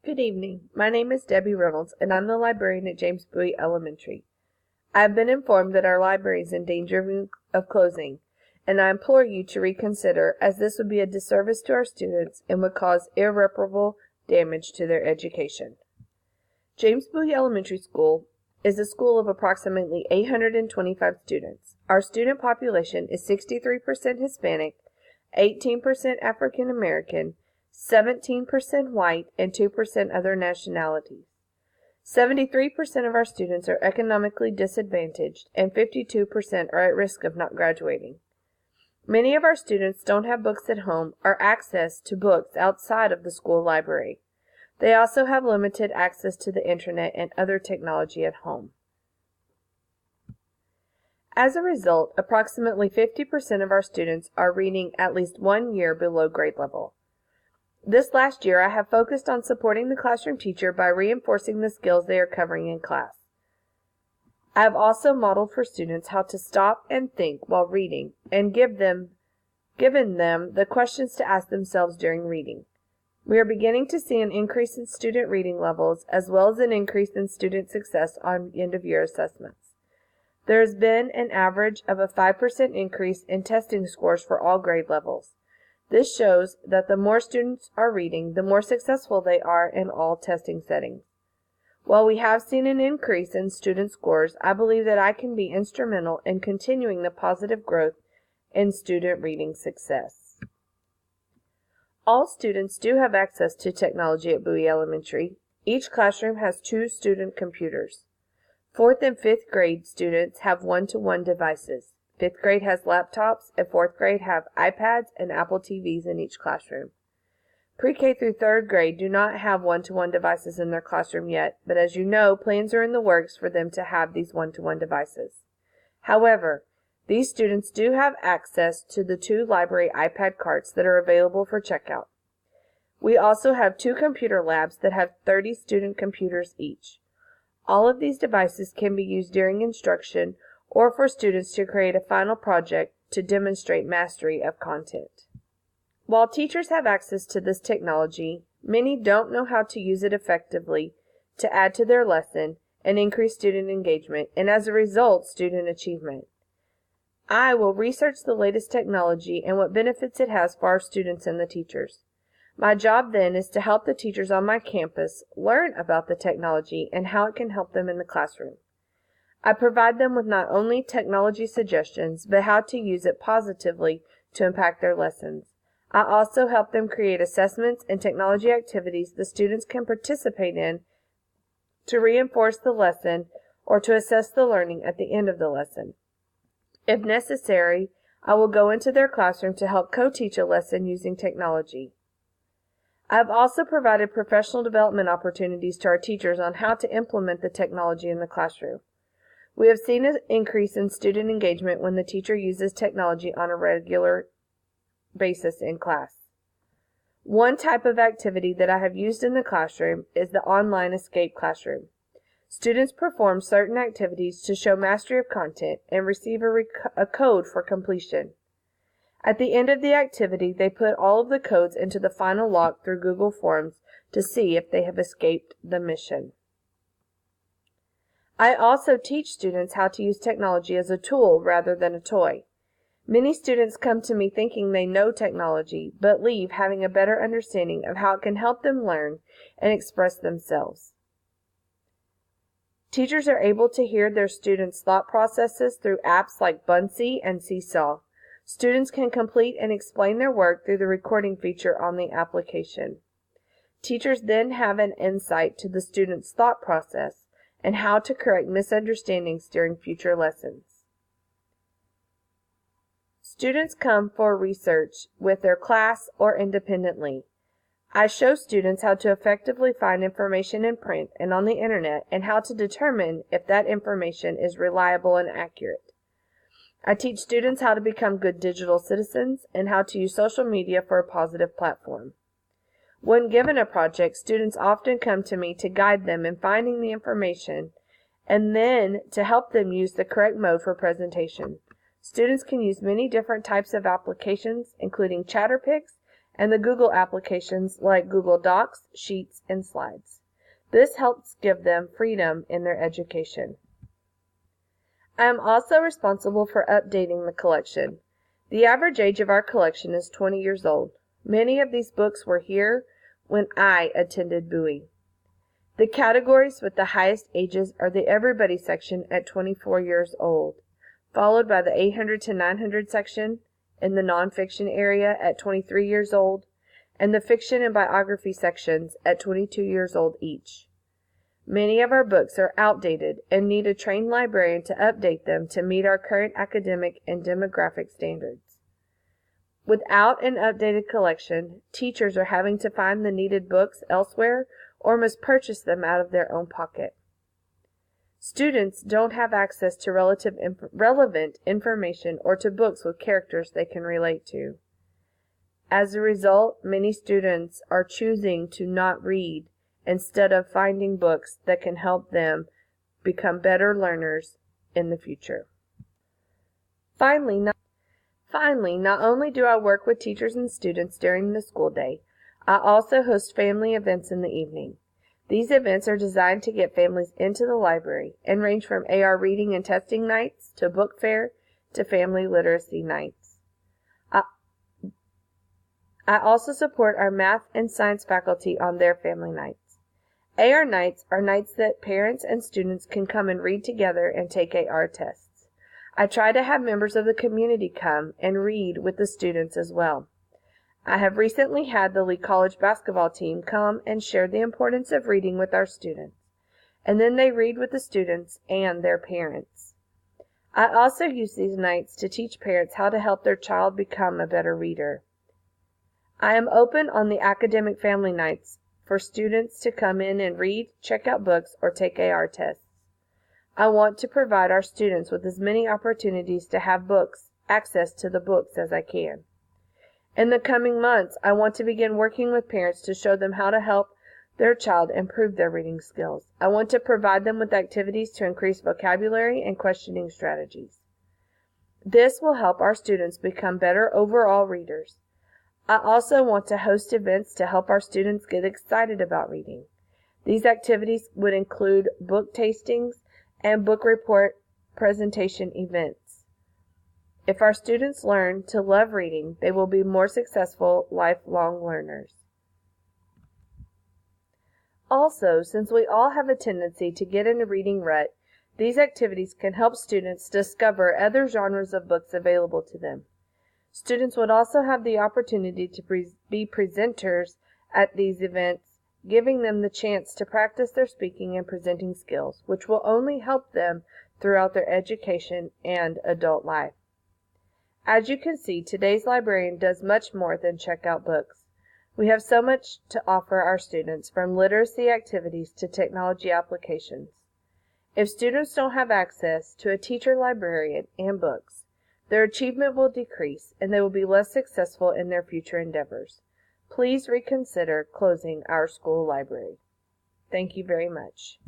Good evening. My name is Debbie Reynolds, and I'm the librarian at James Bowie Elementary. I have been informed that our library is in danger of closing, and I implore you to reconsider, as this would be a disservice to our students and would cause irreparable damage to their education. James Bowie Elementary School is a school of approximately 825 students. Our student population is 63% Hispanic, 18% African American, 17% white, and 2% other nationalities. 73% of our students are economically disadvantaged, and 52% are at risk of not graduating. Many of our students don't have books at home or access to books outside of the school library. They also have limited access to the internet and other technology at home. As a result, approximately 50% of our students are reading at least 1 year below grade level. This last year, I have focused on supporting the classroom teacher by reinforcing the skills they are covering in class. I have also modeled for students how to stop and think while reading and given them the questions to ask themselves during reading. We are beginning to see an increase in student reading levels as well as an increase in student success on end-of-year assessments. There has been an average of a 5% increase in testing scores for all grade levels. This shows that the more students are reading, the more successful they are in all testing settings. While we have seen an increase in student scores, I believe that I can be instrumental in continuing the positive growth in student reading success. All students do have access to technology at Bowie Elementary. Each classroom has 2 student computers. 4th and 5th grade students have one-to-one devices. 5th grade has laptops, and 4th grade have iPads and Apple TVs in each classroom. Pre-K through 3rd grade do not have one-to-one devices in their classroom yet, but as you know, plans are in the works for them to have these one-to-one devices. However, these students do have access to the 2 library iPad carts that are available for checkout. We also have 2 computer labs that have 30 student computers each. All of these devices can be used during instruction or for students to create a final project to demonstrate mastery of content. While teachers have access to this technology, many don't know how to use it effectively to add to their lesson and increase student engagement, and as a result, student achievement. I will research the latest technology and what benefits it has for our students and the teachers. My job then is to help the teachers on my campus learn about the technology and how it can help them in the classroom. I provide them with not only technology suggestions, but how to use it positively to impact their lessons. I also help them create assessments and technology activities the students can participate in to reinforce the lesson or to assess the learning at the end of the lesson. If necessary, I will go into their classroom to help co-teach a lesson using technology. I have also provided professional development opportunities to our teachers on how to implement the technology in the classroom. We have seen an increase in student engagement when the teacher uses technology on a regular basis in class. One type of activity that I have used in the classroom is the online escape classroom. Students perform certain activities to show mastery of content and receive a code for completion. At the end of the activity, they put all of the codes into the final lock through Google Forms to see if they have escaped the mission. I also teach students how to use technology as a tool rather than a toy. Many students come to me thinking they know technology, but leave having a better understanding of how it can help them learn and express themselves. Teachers are able to hear their students' thought processes through apps like Bunsy and Seesaw. Students can complete and explain their work through the recording feature on the application. Teachers then have an insight to the student's thought process and how to correct misunderstandings during future lessons. Students come for research with their class or independently. I show students how to effectively find information in print and on the internet and how to determine if that information is reliable and accurate. I teach students how to become good digital citizens and how to use social media for a positive platform. When given a project, students often come to me to guide them in finding the information and then to help them use the correct mode for presentation. Students can use many different types of applications, including Chatterpix and the Google applications like Google Docs, Sheets, and Slides. This helps give them freedom in their education. I am also responsible for updating the collection. The average age of our collection is 20 years old. Many of these books were here when I attended Bowie. The categories with the highest ages are the Everybody section at 24 years old, followed by the 800 to 900 section in the nonfiction area at 23 years old, and the fiction and biography sections at 22 years old each. Many of our books are outdated and need a trained librarian to update them to meet our current academic and demographic standards. Without an updated collection, teachers are having to find the needed books elsewhere or must purchase them out of their own pocket. Students don't have access to relevant information or to books with characters they can relate to. As a result, many students are choosing to not read instead of finding books that can help them become better learners in the future. Finally, not only do I work with teachers and students during the school day, I also host family events in the evening. These events are designed to get families into the library and range from AR reading and testing nights to book fair to family literacy nights. I also support our math and science faculty on their family nights. AR nights are nights that parents and students can come and read together and take AR tests. I try to have members of the community come and read with the students as well. I have recently had the Lee College basketball team come and share the importance of reading with our students, and then they read with the students and their parents. I also use these nights to teach parents how to help their child become a better reader. I am open on the academic family nights for students to come in and read, check out books, or take AR tests. I want to provide our students with as many opportunities to have access to the books as I can. In the coming months, I want to begin working with parents to show them how to help their child improve their reading skills. I want to provide them with activities to increase vocabulary and questioning strategies. This will help our students become better overall readers. I also want to host events to help our students get excited about reading. These activities would include book tastings and book report presentation events. If our students learn to love reading, they will be more successful lifelong learners. Also, since we all have a tendency to get in a reading rut, these activities can help students discover other genres of books available to them. Students would also have the opportunity to be presenters at these events, giving them the chance to practice their speaking and presenting skills, which will only help them throughout their education and adult life. As you can see, today's librarian does much more than check out books. We have so much to offer our students, from literacy activities to technology applications. If students don't have access to a teacher librarian and books, their achievement will decrease and they will be less successful in their future endeavors. Please reconsider closing our school library. Thank you very much.